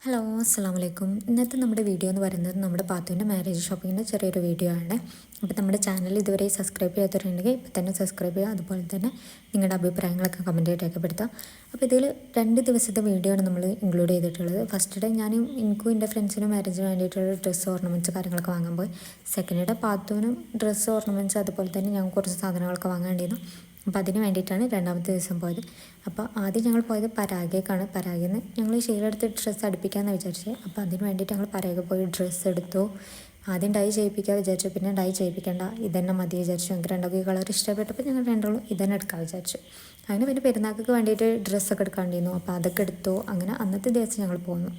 Hello അസ്സാം വലൈക്കും. ഇന്നത്തെ നമ്മുടെ വീഡിയോ എന്ന് പറയുന്നത് നമ്മുടെ പാത്തുവിൻ്റെ മാരേജ് ഷോപ്പിങ്ങിൻ്റെ ചെറിയൊരു വീഡിയോ ആണ്. അപ്പോൾ നമ്മുടെ ചാനൽ ഇതുവരെ സബ്സ്ക്രൈബ് ചെയ്യാത്തവരുണ്ടെങ്കിൽ ഇപ്പോൾ തന്നെ സബ്സ്ക്രൈബ് ചെയ്യുക. അതുപോലെ തന്നെ നിങ്ങളുടെ അഭിപ്രായങ്ങളൊക്കെ കമൻറ്റ് രേഖപ്പെടുത്താം. അപ്പോൾ ഇതിൽ 2 ദിവസത്തെ വീഡിയോ ആണ് നമ്മൾ ഇൻക്ലൂഡ് ചെയ്തിട്ടുള്ളത്. ഫസ്റ്റ് ഡേ ഞാൻ എനിക്കും എൻ്റെ ഫ്രണ്ട്സിനും മാരേജിന് വേണ്ടിയിട്ടുള്ള ഡ്രസ്സ് ഓർണമെൻറ്റ്സ് കാര്യങ്ങളൊക്കെ വാങ്ങാൻ പോയി. സെക്കൻഡ് ഡേ പാത്തുവിനും ഡ്രസ്സ് ഓർണമെൻറ്റ്സ് അതുപോലെ തന്നെ ഞങ്ങൾ കുറച്ച് സാധനങ്ങളൊക്കെ വാങ്ങാണ്ടിരുന്നു. അപ്പോൾ അതിന് വേണ്ടിയിട്ടാണ് രണ്ടാമത്തെ ദിവസം പോയത്. അപ്പോൾ ആദ്യം ഞങ്ങൾ പോയത് പരാഗേക്കാണ്. പരാഗയിൽ നിന്ന് ഞങ്ങൾ ഷെയ്ഡെടുത്ത് ഡ്രസ്സ് അടുപ്പിക്കാമെന്ന് വിചാരിച്ചത്. അപ്പോൾ അതിന് വേണ്ടിയിട്ട് ഞങ്ങൾ പരാഗ പോയി ഡ്രസ്സ് എടുത്തു. ആദ്യം ഡൈ ചെയ്യിപ്പിക്കാൻ വിചാരിച്ചു, പിന്നെ ഡൈ ചെയ്യിപ്പിക്കേണ്ട, ഇതന്നെ മതി വിചാരിച്ചു. ഞങ്ങൾക്ക് രണ്ടൊക്കെ ഈ കളർ ഇഷ്ടപ്പെട്ടപ്പോൾ ഞങ്ങൾ രണ്ടോളം ഇതന്നെ എടുക്കാൻ വിചാരിച്ചു. അങ്ങനെ പിന്നെ പെരുന്നാൾക്ക് വേണ്ടിയിട്ട് ഡ്രസ്സൊക്കെ എടുക്കാണ്ടിരുന്നു. അപ്പോൾ അതൊക്കെ എടുത്തു. അങ്ങനെ അന്നത്തെ ദിവസം ഞങ്ങൾ പോന്നു.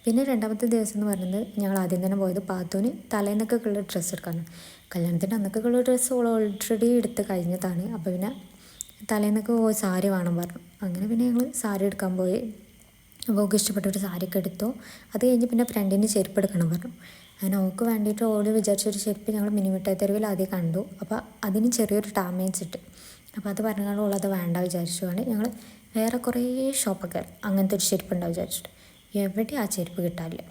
പിന്നെ രണ്ടാമത്തെ ദിവസം എന്ന് പറയുന്നത് ഞങ്ങൾ ആദ്യം തന്നെ പോയത് പാത്തുവിന് തലേന്നൊക്കെ ഉള്ള ഡ്രസ്സ് എടുക്കാനാണ്. കല്യാണത്തിൻ്റെ അന്നൊക്കെ ഉള്ള ഡ്രസ്സ് ഓൾറെഡി എടുത്ത് കഴിഞ്ഞതാണ്. അപ്പോൾ പിന്നെ തലേന്നൊക്കെ പോയി സാരി വേണം പറഞ്ഞു. അങ്ങനെ പിന്നെ ഞങ്ങൾ സാരി എടുക്കാൻ പോയി. അപ്പോൾ ഓൾക്ക് ഇഷ്ടപ്പെട്ട ഒരു സാരിയൊക്കെ എടുത്തു. അത് കഴിഞ്ഞ് പിന്നെ ഫ്രണ്ടിന് ചെരുപ്പ് എടുക്കണം പറഞ്ഞു. അങ്ങനെ ഓൾക്ക് വേണ്ടിയിട്ട് ഓൾ വിചാരിച്ചൊരു ചെരുപ്പ് ഞങ്ങൾ മിനിമിഠായി തെരുവിൽ ആദ്യം കണ്ടു. അപ്പോൾ അതിന് ചെറിയൊരു ഡാമേജ് ഇട്ട്. അപ്പോൾ അത് പറഞ്ഞാൽ ഓളത് വേണ്ട വിചാരിച്ചുകൊണ്ട് ഞങ്ങൾ വേറെ കുറേ ഷോപ്പൊക്കെ അങ്ങനത്തെ ഒരു ചെരുപ്പ് ഉണ്ടാവും വിചാരിച്ചിട്ട് എവിടെ ആ ചെരുപ്പ് കിട്ടാനില്ല.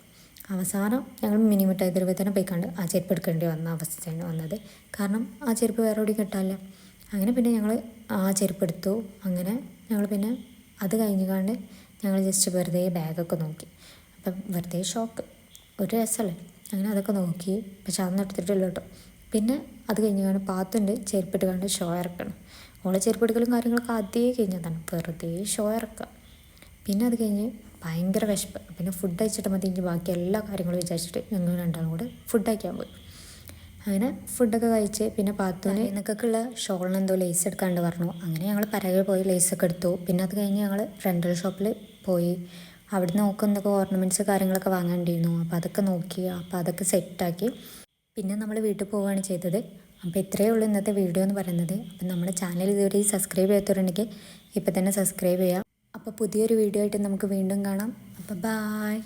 അവസാനം ഞങ്ങൾ മിനിമിഠായി തെരുവിൽ തന്നെ പോയിക്കണ്ട് ആ ചെരുപ്പ് എടുക്കേണ്ടി വന്ന അവസ്ഥയാണ് വന്നത്. കാരണം ആ ചെരുപ്പ് വേറെ എവിടെയും കിട്ടാനില്ല. അങ്ങനെ പിന്നെ ഞങ്ങൾ ആ ചെരുപ്പ് എടുത്തു. അങ്ങനെ ഞങ്ങൾ പിന്നെ അത് കഴിഞ്ഞുകൊണ്ട് ഞങ്ങൾ ജസ്റ്റ് വെറുതെ ബാഗൊക്കെ നോക്കി. അപ്പം വെറുതെ ഷോക്ക്, ഒരു രസമല്ലേ. അങ്ങനെ അതൊക്കെ നോക്കി. പക്ഷെ അതൊന്നും എടുത്തിട്ടില്ല കേട്ടോ. പിന്നെ അത് കഴിഞ്ഞുകൊണ്ട് പാത്തുണ്ട് ചെരുപ്പിട്ട് കണ്ട് ഷോ ഇറക്കണം. ഓളെ ചെരുപ്പ് എടുക്കലും കാര്യങ്ങളൊക്കെ ആദ്യമേ കഴിഞ്ഞതാണ്. വെറുതെ ഷോ ഇറക്കുക. പിന്നെ അത് കഴിഞ്ഞ് ഭയങ്കര വിശപ്പ്. പിന്നെ ഫുഡ് കഴിച്ചിട്ട് മതി ഇനി ബാക്കി എല്ലാ കാര്യങ്ങളും വിചാരിച്ചിട്ട് ഞങ്ങൾ രണ്ടാളും കൂടെ ഫുഡ് കഴിക്കാൻ പോയി. അങ്ങനെ ഫുഡൊക്കെ കഴിച്ച് പിന്നെ പാത്തുവിന് എന്നൊക്കെയുള്ള ഷോളിന് എന്തോ ലേസ് എടുക്കാണ്ട് പറഞ്ഞു. അങ്ങനെ ഞങ്ങൾ പരകെ പോയി ലേസൊക്കെ എടുത്തു. പിന്നെ അത് കഴിഞ്ഞ് ഞങ്ങൾ റെൻ്റൽ ഷോപ്പിൽ പോയി. അവിടെ നോക്കി എന്തൊക്കെ ഓർണമെൻറ്റ്സ് കാര്യങ്ങളൊക്കെ വാങ്ങാണ്ടിരുന്നു. അപ്പോൾ അതൊക്കെ നോക്കി. അപ്പോൾ അതൊക്കെ സെറ്റാക്കി പിന്നെ നമ്മൾ വീട്ടിൽ പോവുകയാണ് ചെയ്തത്. അപ്പോൾ ഇത്രയേ ഉള്ളൂ ഇന്നത്തെ വീഡിയോ എന്ന് പറയുന്നത്. അപ്പം നമ്മുടെ ചാനൽ ഇതുവരെ സബ്സ്ക്രൈബ് ചെയ്യാത്തവരുണ്ടെങ്കിൽ ഇപ്പോൾ തന്നെ സബ്സ്ക്രൈബ് ചെയ്യാം. അപ്പോൾ പുതിയൊരു വീഡിയോ ആയിട്ട് നമുക്ക് വീണ്ടും കാണാം. അപ്പോൾ ബായ്.